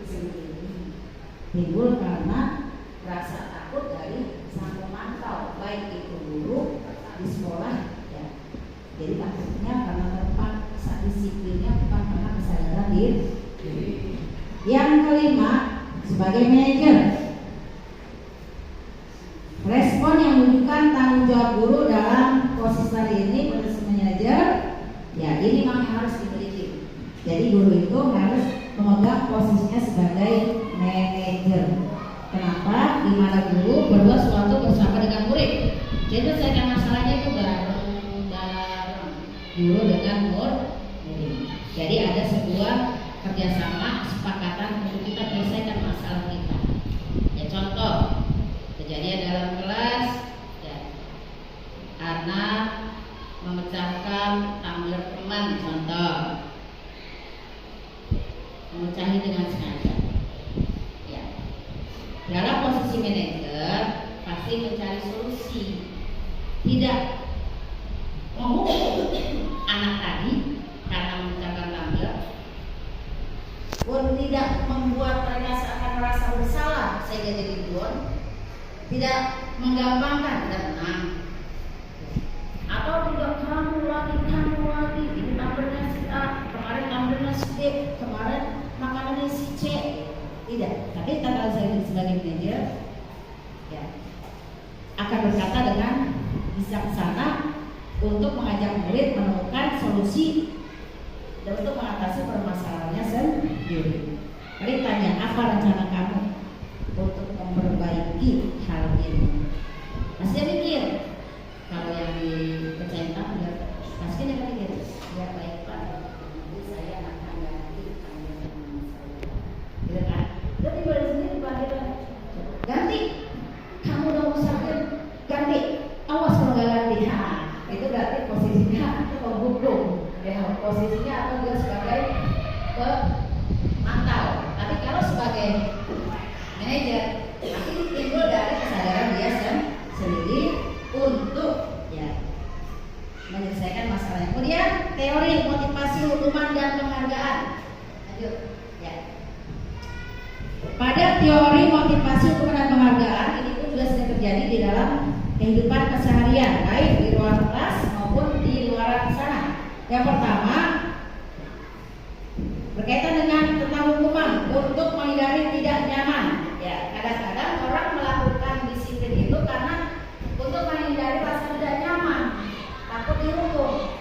sendiri, timbul karena rasa takut dari sang pemantau, baik itu guru di sekolah ya. Jadi takutnya karena terpaksa disiplinnya, bukan karena kesadaran diri. Yang kelima, sebagai manajer, respon yang menunjukkan tanggung jawab guru dalam posisi tadi ini, posisi manajer, ya ini memang yang harus dimiliki. Jadi guru itu harus memegang posisinya sebagai manajer. Kenapa? Di mana guru berbuat sesuatu bersama dengan murid. Jadi selesaikan masalahnya itu bareng guru dengan murid. Jadi ada sebuah kerjasama, kesepakatan untuk kita menyelesaikan masalah kita. Ya contoh, kejadian dalam kelas, ya, anak memecahkan tumbler teman, contoh, memecahi dengan sengaja. Ya. Dalam posisi manajer pasti mencari solusi, tidak menghukum anak tadi karena memecahkan tumbler, pun tidak membuat mereka seakan merasa bersalah sehingga jadi buon, tidak menggampangkan dan tenang, atau tidak kamu lagi ini tumblernya si A, kemarin tumblernya si B, kemarin makanannya si C. Tidak, tapi kalau saya sebagai manajer ya akan berkata dengan bijaksana untuk mengajak murid menemukan solusi dan untuk mengatasi permasalahannya sendiri. Mari tanya, apa rencana kamu untuk memperbaiki hal ini? Masih mikir, kalau yang dipercayakan udah pasti dia mikir. posisinya atau dia sebagai pemantau. Tapi kalau sebagai manajer, nanti timbul dari kesadaran dia sendiri untuk ya menyelesaikan masalahnya. Kemudian teori motivasi, hukuman dan penghargaan. Lanjut ya. Pada teori motivasi, hukuman dan penghargaan ini pun juga sering terjadi di dalam kehidupan keseharian, baik di luar kelas maupun di luar sana. Yang pertama berkaitan dengan tentang hukuman untuk menghindari tidak nyaman. Ya, kadang-kadang orang melakukan disiplin itu karena untuk menghindari rasa tidak nyaman, takut dihukum.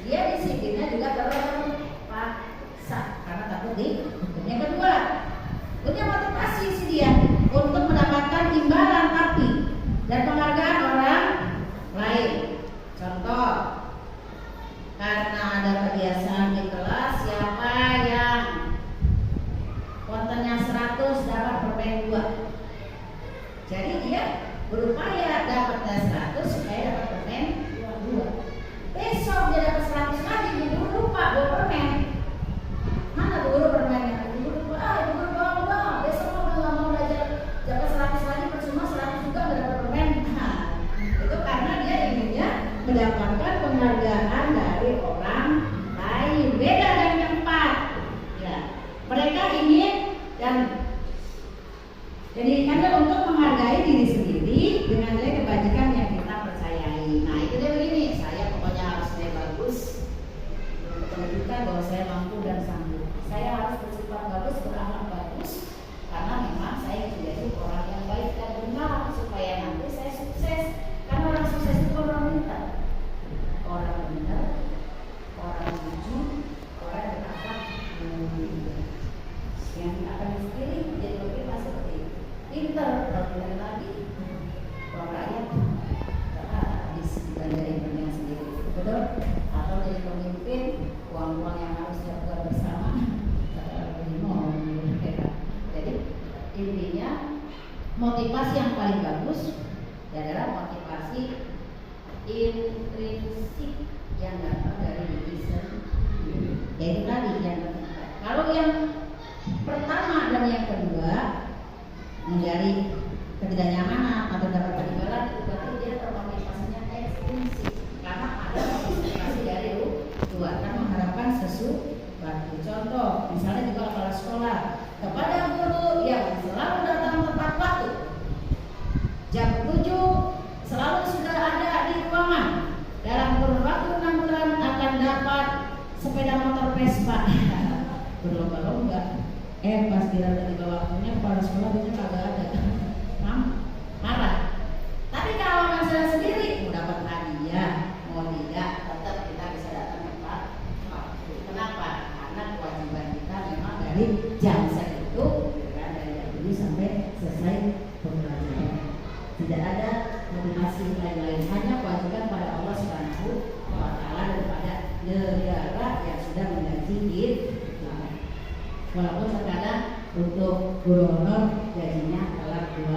Dia disiplinnya juga terpaksa karena takut dihukum. Yang kedua, punya motivasi sih dia untuk mendapatkan imbalan tapi dan penghargaan orang lain. Contoh, karena ada kebiasaan di kelas, siapa yang kontennya 100 dapat permen 2. Jadi dia berupaya dapatnya 100 supaya dapat permen 2. Besok dia dapat 100 lagi, guru lupa bawa permen. Mana guru permennya? Guru lupa, guru bawa. Besok mau nggak mau belajar dapat 100 lagi, percuma 100 juga nggak dapat permen. Nah, itu karena dia inginnya mendapatkan penghargaan dari orang lain. Beda dengan yang 4 ya. Mereka ingin dan jadi Anda untuk menghargai diri sendiri dengan nilai kebajikan yang kita percayai. Nah itu dia begini, saya pokoknya harus nilai bagus untuk menunjukkan bahwa saya mampu dan sanggup. Saya harus bersifat bagus, berakhlak bagus, karena memang saya ingin menjadi orang yang baik dan benar supaya nanti saya sukses. Karena orang sukses itu orang pintar, orang benar, orang jujur, orang yang berakhlak yang akan dipilih menjadi pemimpin seperti itu. Pintar, kalau lagi orang rakyat habis dibandarin dengan sendiri, betul? Atau jadi pemimpin, uang-uang yang harus dilakukan bersama jadi intinya motivasi yang paling bagus adalah motivasi intrinsik yang datang dari diri sendiri. Yaitu tadi yang ketiga. Kalau yang pertama dan yang kedua menjadi ketidaknyamanan atau dapat penimbalan, itu berarti dia termotivasinya ekstrinsik karena ada motivasi dari luar dan mengharapkan sesuatu. Contoh, misalnya juga kepala sekolah kepada guru yang selalu datang tepat waktu, jam 7 selalu sudah ada di ruangan, dalam kurun waktu 6 bulan akan dapat sepeda motor Vespa. Berlomba-lomba. Pas tiba waktunya kepala sekolah biasanya kagak ada. Marah. Tapi kalau masalah sendiri mau dapat hadiah, mau tidak, tetap kita bisa datang tepat waktu. Kenapa? Karena kewajiban kita memang dari jam segitu, dari jam ini sampai selesai pembelajaran. Tidak ada motivasi lain-lain, hanya kewajiban pada Allah Subhanahu wa Ta'ala dan pada negara yang sudah menggaji kita. Walaupun terkadang untuk guru honor gajinya telat 2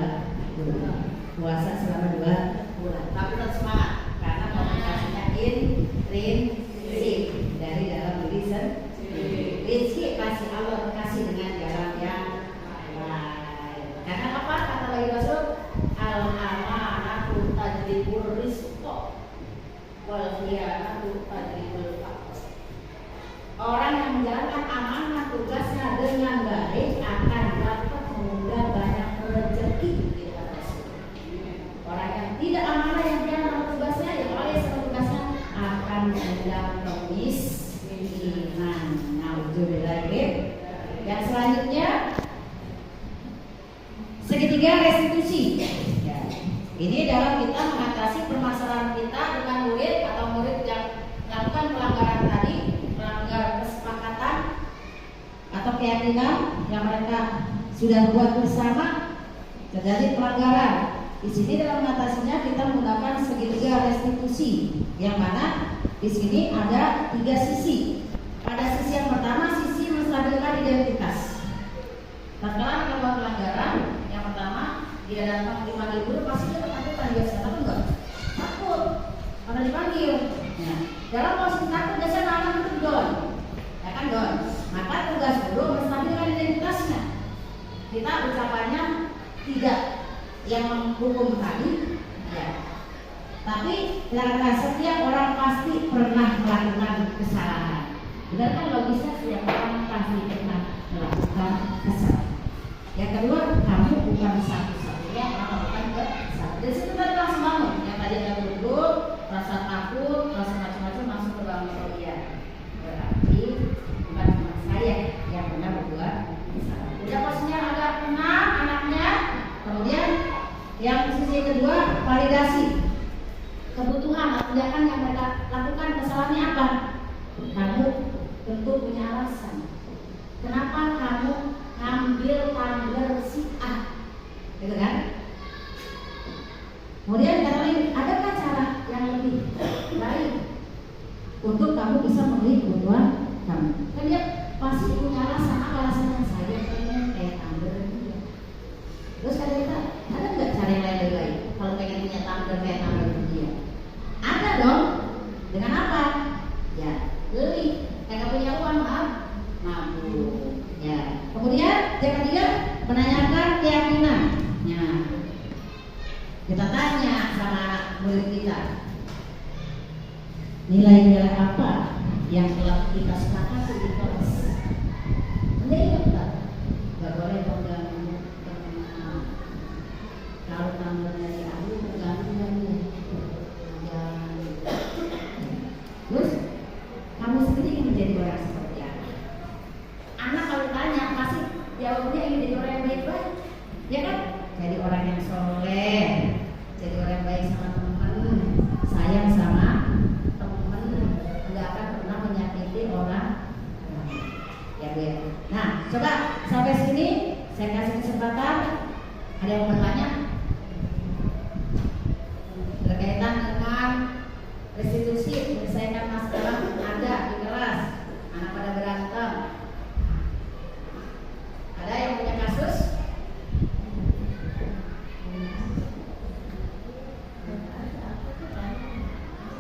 bulan, puasa selama 2 bulan, tapi tetap semangat karena motivasinya intrinsik dari dalam diri sendiri. Rizki kasih Allah kasih dengan jalan yang lain. Karena apa? Kata lagi Rasul, al-amanatu tajribur rizqa wal khiyanatu tajribul faqr. Orang yang menjalankan amanah tugasnya dengan baik akan dapat mengundang banyak rezeki di atas. Orang yang tidak amanah yang tidak melakukan tugasnya, yang lalai sama tugasnya akan mengundang kemiskinan. Nauzubillah. Yang selanjutnya segitiga restitusi. Ya. Ini dalam kita mengatasi permasalahan kita dengan murid atau murid yang melakukan pelanggaran tadi, melanggar kesepakatan atau keyakinan yang mereka sudah buat bersama, terjadi pelanggaran. Di sini dalam mengatasinya kita menggunakan segitiga restitusi, yang mana di sini ada 3 sisi. Pada sisi yang pertama, sisi menstabilkan identitas. Tatkala kita buat pelanggaran, yang pertama dia datang dipanggil guru, pasti dia ketakutan, biasa takut enggak? Takut, karena dipanggil. Nah, dalam posisi takut biasanya anak tugas guru menstabilkan identitasnya. Kita ucapannya tidak yang menghukum tadi, ya. Tapi karena setiap orang pasti pernah melakukan kesalahan. Benar kan logisnya, setiap orang pasti pernah melakukan kesalahan. Yang kedua, kamu bukan satu-satunya orang melakukan kesalahan. Dari situ tadi langsung bangun. Yang tadi ada duduk, rasa takut, rasa macam-macam langsung terbangun. Oh iya, berarti bukan cuma saya yang benar berbuat kesalahan. Udah posisinya agak tenang anaknya. Kemudian yang sisi kedua, validasi kebutuhan atau tindakan yang mereka lakukan. Kesalahannya apa? Kamu tentu punya alasan. Kenapa kamu ngambil tumbler si A? Gitu kan? Kemudian kata lain, adakah cara yang lebih baik untuk kamu bisa memenuhi kebutuhan kamu? Kan dia pasti punya alasan. Apa alasannya? Saya pengen kayak tumbler dia. Terus kata kita, ada nggak cara yang lain lebih baik kalau pengen punya tumbler kayak tumbler dia? Ada dong. Dengan apa? Ya, beli. Kayak punya uang, maaf, mampu. Ya. Kemudian yang ketiga, menanyakan keyakinan. Ya. Kita tanya sama anak murid kita, nilai-nilai apa yang telah kita sepakati di kelas? Anda ingat tak? Gak boleh mengganggu teman. Kalau tumbler dari aku mengganggu lagi. Terus kamu sendiri ingin menjadi orang seperti apa? Anak kalau ditanya pasti jawabnya ingin jadi orang yang baik-baik, ya kan? Jadi orang yang soleh, jadi orang yang baik sama teman, sayang sama teman, nggak akan pernah menyakiti orang. Ya Bu ya. Nah, coba sampai sini saya kasih kesempatan. Ada yang mau bertanya berkaitan dengan restitusi menyelesaikan masalah ada di kelas, anak pada berantem. Ada yang punya kasus?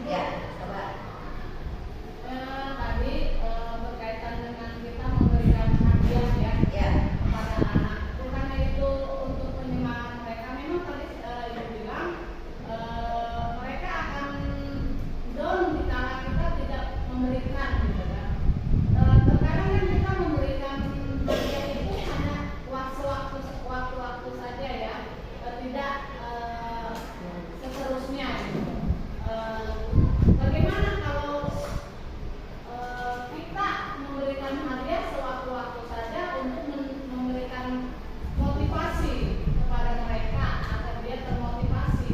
Ya, coba. Tadi berkaitan dengan kita memberikan hadiah ya, Ya. kepada anak. Bukannya itu untuk penyemangat mereka. Memang tadi Ibu bilang mereka akan down dikala kita tidak memberikan, gitu kan. Terkadang kan kita memberikan hadiah itu hanya waktu-waktu saja ya, tidak seterusnya. Gitu. Bagaimana kalau kita memberikan hadiah sewaktu-waktu saja untuk memberikan motivasi kepada mereka agar dia termotivasi.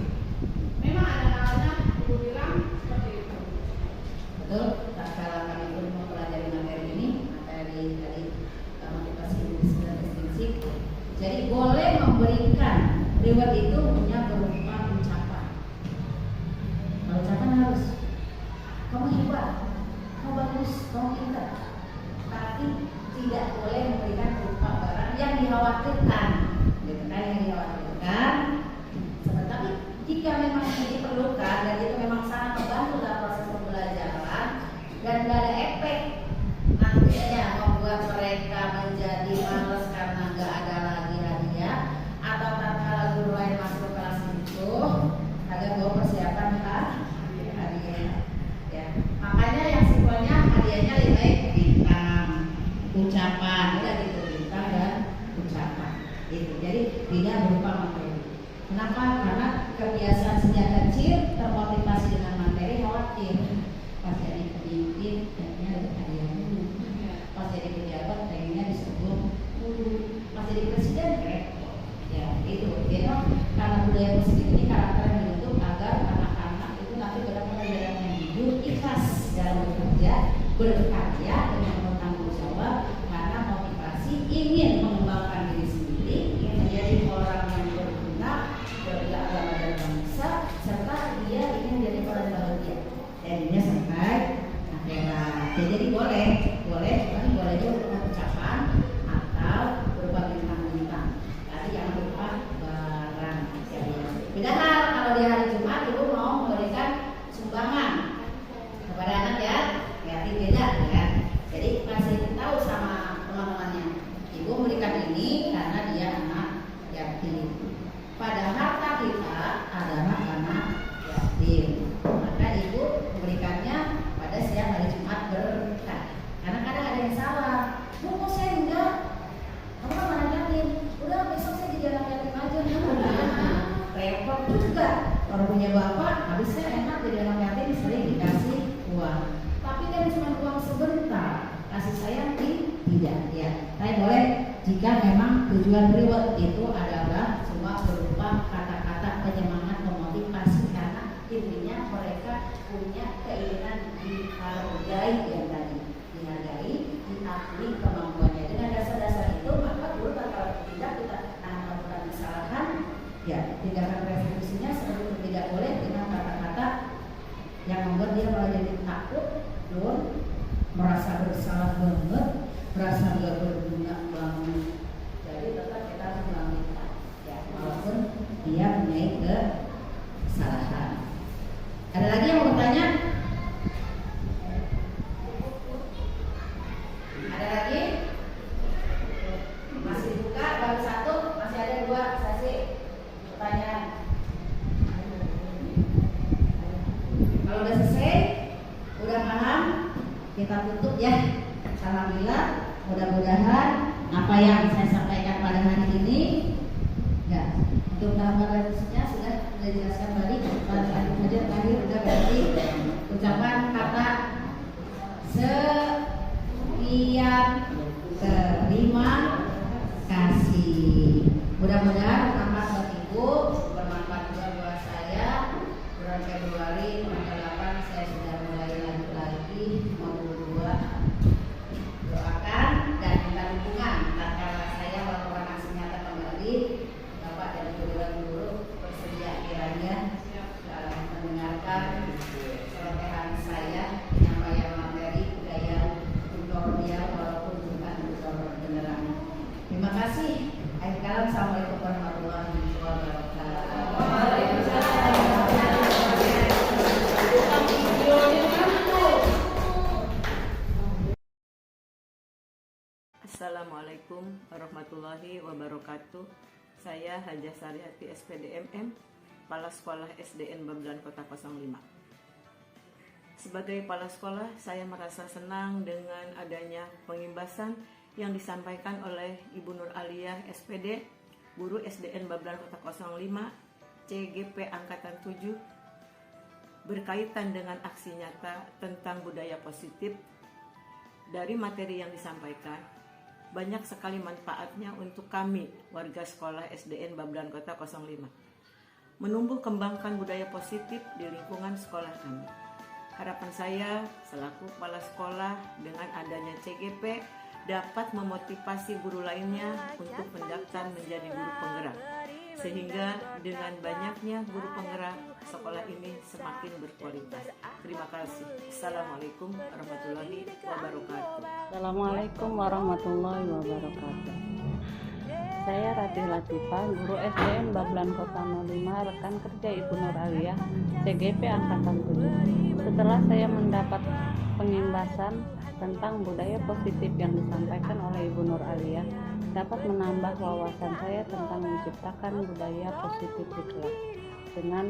Memang ada kalanya Ibu bilang seperti itu. Betul, tak kalah kami pun mempelajari materi ini, materi tadi motivasi dan prinsip. Jadi boleh memberikan reward itu punya berupa ucapan. Kalau ucapan harus, kamu hebat, kamu bagus, kamu pintar. Tapi tidak boleh memberikan berupa barang yang dikhawatirkan, gitu kan? Yang dikhawatirkan. Tapi jika memang ini diperlukan dan itu memang sangat membantu dalam proses pembelajaran dan tidak ada efek nantinya membuat mereka menjadi malas karena nggak ada lagi hadiah, atau tatkala guru lain masuk ke kelas itu agar bawa persiapan hadiah. Ya. Makanya yang simpelnya hadiahnya lebih baik bintang, ucapan, udah gitu, bintang dan ucapan. Gitu. Jadi tidak berupa materi. Kenapa? Karena kebiasaan sejak kecil termotivasi dengan materi, khawatir pas jadi pemimpin pengennya dapat hadiah dulu, pas jadi pejabat pengennya disebut dulu, pas jadi presiden repot. Ya itu, gitu. Karena budaya positif ini karakter yang dibentuk agar anak-anak itu nanti benar-benar yang hidup ikhlas dalam bekerja, berkarya dengan bertanggung jawab, karena motivasi ingin mengembangkan diri sendiri, ingin menjadi orang yang berguna bagi agama dan bangsa, serta dia ingin menjadi orang bahagia. Dan ini sampai akhirat. Jadi boleh juga berupa ucapan atau berupa bintang-bintang. Tapi jangan berupa barang. Beda hal kalau di hari Jumat ibu mau memberikan sumbangan kepada anak ya, berarti beda ya. Jadi kasih tahu sama teman tapi kan cuma uang sebentar, kasih sayang tidak ya. Saya boleh jika memang tujuan reward itu adalah cuma berupa kata-kata penyemangat memotivasi, karena intinya mereka punya keinginan dihargai, yang tadi dihargai, diakui kemampuannya. Dengan dasar-dasar itu maka guru bakal bertindak kita melakukan kesalahan ya, tindakan restitusinya seperti tidak boleh dengan kata-kata yang membuat dia malah jadi takut, merasa bersalah banget, merasa gak berguna banget. Jadi tetap kita harus meminta ya, walaupun dia punya kesalahan. Ada lagi yang mau bertanya? Ada lagi? Masih buka, baru satu, masih ada dua sesi pertanyaan. Kalau udah selesai, udah paham, kita tutup ya. Alhamdulillah, mudah-mudahan apa yang saya sampaikan pada hari ini ya, untuk tahapan revisinya sudah dijelaskan tadi. Tadi udah berarti ucapan kata sekian, terima kasih. Mudah-mudahan bermanfaat buat Ibu, bermanfaat juga buat saya. Bulan Februari tanggal 8 saya sudah mulai lagi modul 2. Doakan dan minta dukungan tatkala saya melakukan aksi nyata kembali. Bapak dan guru-guru bersedia kiranya mendengarkan celotehan saya, penyampaian materi budaya tutorial walaupun bukan tutorial beneran. Terima kasih. Akhir kalam, assalamualaikum warahmatullahi wabarakatuh. Assalamualaikum warahmatullahi wabarakatuh. Saya Hajah Sarihati SPD MM, Kepala Sekolah SDN Babelan Kota 05. Sebagai kepala sekolah, saya merasa senang dengan adanya pengimbasan yang disampaikan oleh Ibu Nur Aliyah SPD, Guru SDN Babelan Kota 05, CGP Angkatan 7, berkaitan dengan aksi nyata tentang budaya positif. Dari materi yang disampaikan, banyak sekali manfaatnya untuk kami, warga sekolah SDN Babelan Kota 05. Menumbuh kembangkan budaya positif di lingkungan sekolah kami. Harapan saya selaku kepala sekolah dengan adanya CGP dapat memotivasi guru lainnya untuk mendaftar menjadi guru penggerak, sehingga dengan banyaknya guru penggerak sekolah ini semakin berkualitas. Terima kasih. Assalamualaikum warahmatullahi wabarakatuh. Assalamualaikum warahmatullahi wabarakatuh. Saya Ratih Latifah, Guru SDN Babelan Kota 05, rekan kerja Ibu Nur Aliyah, CGP Angkatan 7. Setelah saya mendapat pengimbasan tentang budaya positif yang disampaikan oleh Ibu Nur Aliyah, dapat menambah wawasan saya tentang menciptakan budaya positif di kelas dengan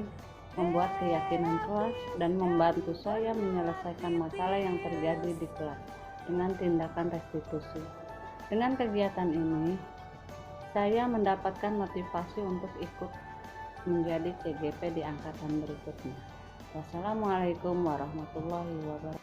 membuat keyakinan kelas dan membantu saya menyelesaikan masalah yang terjadi di kelas dengan tindakan restitusi. Dengan kegiatan ini, saya mendapatkan motivasi untuk ikut menjadi CGP di angkatan berikutnya. Wassalamualaikum warahmatullahi wabarakatuh.